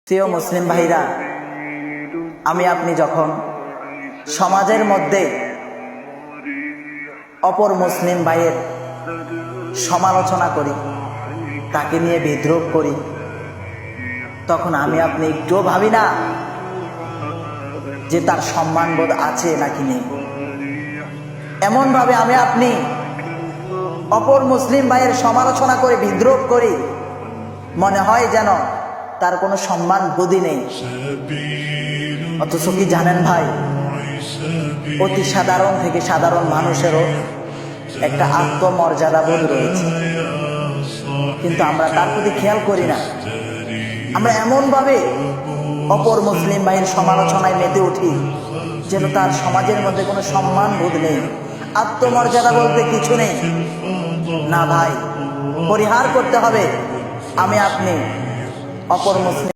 প্রিয় মুসলিম ভাইরা, আমি আপনি যখন সমাজের মধ্যে অপর মুসলিম ভাইয়ের সমালোচনা করি, তাকে নিয়ে বিদ্রোহ করি, তখন আমি আপনি একটুও ভাবি না যে তার সম্মানবোধ আছে নাকি নেই। এমনভাবে আমি আপনি অপর মুসলিম ভাইয়ের সমালোচনা করে বিদ্রোহ করি, মনে হয় যেন তার কোনো সম্মান বোধই নেই। অথচ কি জানেন ভাই, অতি সাধারণ থেকে সাধারণ মানুষেরও একটা আত্মমর্যাদা বোধ রয়েছে, কিন্তু আমরা তার প্রতি খেয়াল করি না। আমরা এমনভাবে অপর মুসলিম ভাইয়ের সমালোচনায় মেতে উঠি যেন তার সমাজের মধ্যে কোনো সম্মান বোধ নেই, আত্মমর্যাদা বলতে কিছু নেই। না ভাই, পরিহার করতে হবে। আমি আপনি অপর মুসলিম